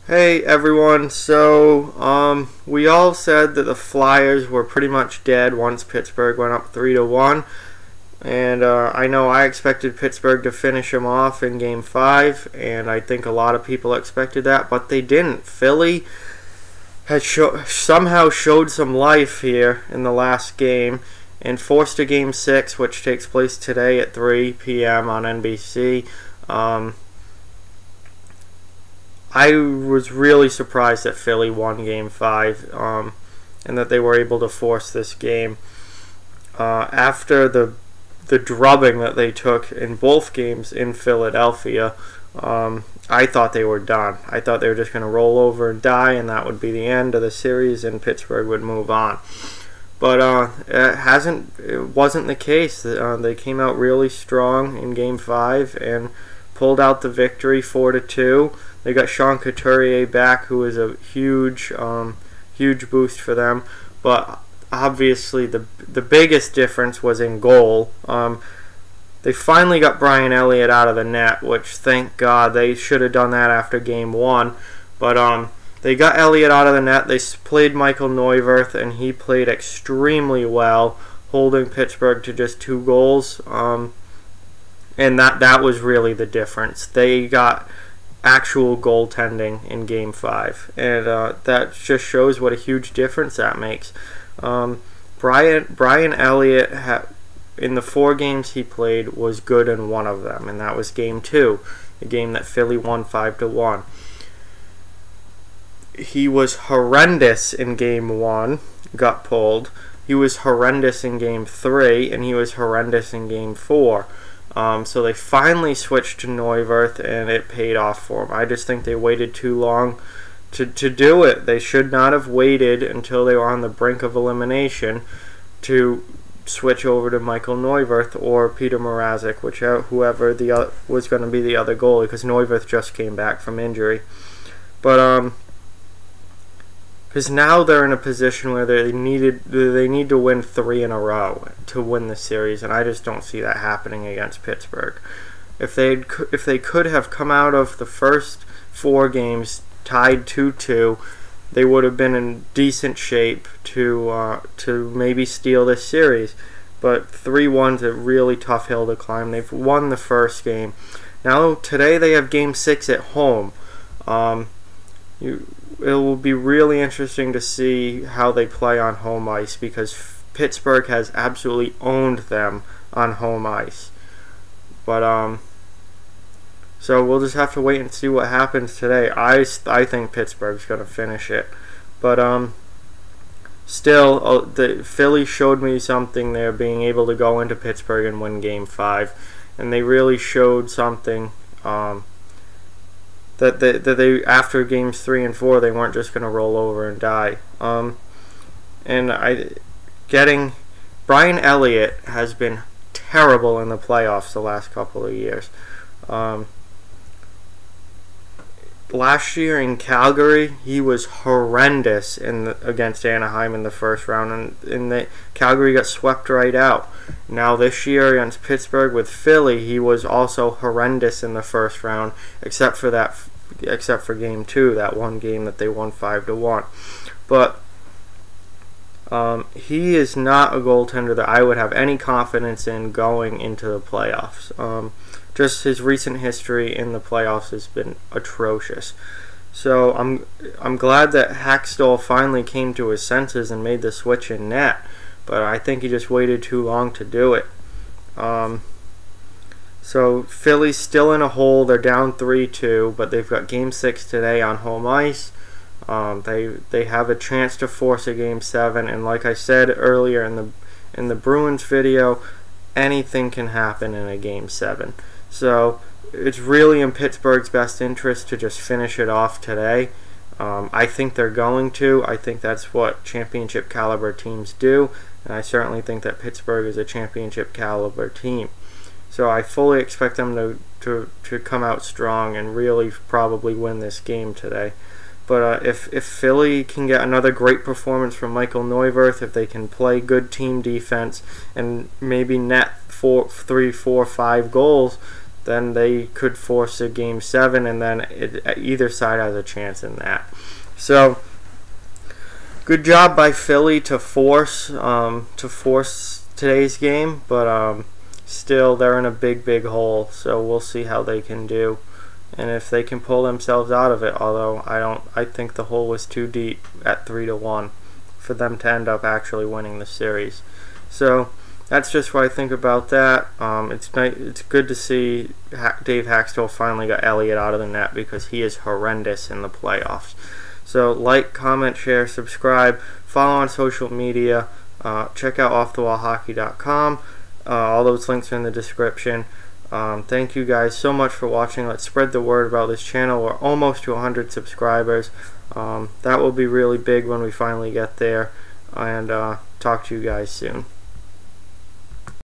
Hey everyone, we all said that the Flyers were pretty much dead once Pittsburgh went up 3-1, and I know I expected Pittsburgh to finish them off in Game 5, and I think a lot of people expected that, but they didn't. Philly has somehow showed some life here in the last game and forced a Game 6, which takes place today at 3 p.m. on NBC. I was really surprised that Philly won Game 5 and that they were able to force this game. After the drubbing that they took in both games in Philadelphia, I thought they were done. I thought they were just going to roll over and die, and that would be the end of the series, and Pittsburgh would move on. But it wasn't the case. They came out really strong in Game 5 and pulled out the victory 4-2. They got Sean Couturier back, who is a huge boost for them. But obviously, the biggest difference was in goal. They finally got Brian Elliott out of the net, which, thank God, they should have done that after Game 1. But they got Elliott out of the net. They played Michael Neuwirth, and he played extremely well, holding Pittsburgh to just 2 goals. And that was really the difference. They got actual goaltending in Game 5, and that just shows what a huge difference that makes. Brian Elliott, in the 4 games he played, was good in one of them, and that was Game 2, the game that Philly won 5-1. He was horrendous in Game 1, got pulled. He was horrendous in Game 3, and he was horrendous in Game 4. So they finally switched to Neuwirth, and it paid off for them. I just think they waited too long to do it. They should not have waited until they were on the brink of elimination to switch over to Michael Neuwirth or Peter Mrazek, whoever was going to be the other goalie, because Neuwirth just came back from injury. But because now they're in a position where they need to win 3 in a row to win the series, and I just don't see that happening against Pittsburgh. If they could have come out of the first 4 games tied 2-2, they would have been in decent shape to maybe steal this series. But 3-1's a really tough hill to climb. They've won the first game. Now today they have Game 6 at home. It will be really interesting to see how they play on home ice, because Pittsburgh has absolutely owned them on home ice. But so we'll just have to wait and see what happens today. I think Pittsburgh's going to finish it, but still, the Philly showed me something there, being able to go into Pittsburgh and win Game 5, and they really showed something. That they after games 3 and 4, they weren't just going to roll over and die. Getting Brian Elliott has been terrible in the playoffs the last couple of years. Last year in Calgary, he was horrendous against Anaheim in the first round, and Calgary got swept right out. Now this year against Pittsburgh with Philly, he was also horrendous in the first round, except for Game 2, that one game that they won 5-1. But he is not a goaltender that I would have any confidence in going into the playoffs. Just his recent history in the playoffs has been atrocious. So I'm glad that Hackstall finally came to his senses and made the switch in net, but I think he just waited too long to do it. So Philly's still in a hole. They're down 3-2, but they've got Game 6 today on home ice. They have a chance to force a Game 7, and like I said earlier in the Bruins video, anything can happen in a Game 7. So it's really in Pittsburgh's best interest to just finish it off today. I think they're going to. I think that's what championship caliber teams do, and I certainly think that Pittsburgh is a championship caliber team. So I fully expect them to come out strong and really probably win this game today. But if Philly can get another great performance from Michael Neuwirth, if they can play good team defense and maybe net 3, 4, 5 goals, then they could force a Game 7, and then either side has a chance in that. So, good job by Philly to force today's game, but still they're in a big hole. So we'll see how they can do, and if they can pull themselves out of it. Although I think the hole was too deep at 3-1 for them to end up actually winning the series. So that's just what I think about that. It's good to see Dave Haxtell finally got Elliott out of the net, because he is horrendous in the playoffs. So like, comment, share, subscribe, follow on social media, check out offthewallhockey.com. All those links are in the description. Thank you guys so much for watching. Let's spread the word about this channel. We're almost to 100 subscribers. That will be really big when we finally get there. And talk to you guys soon.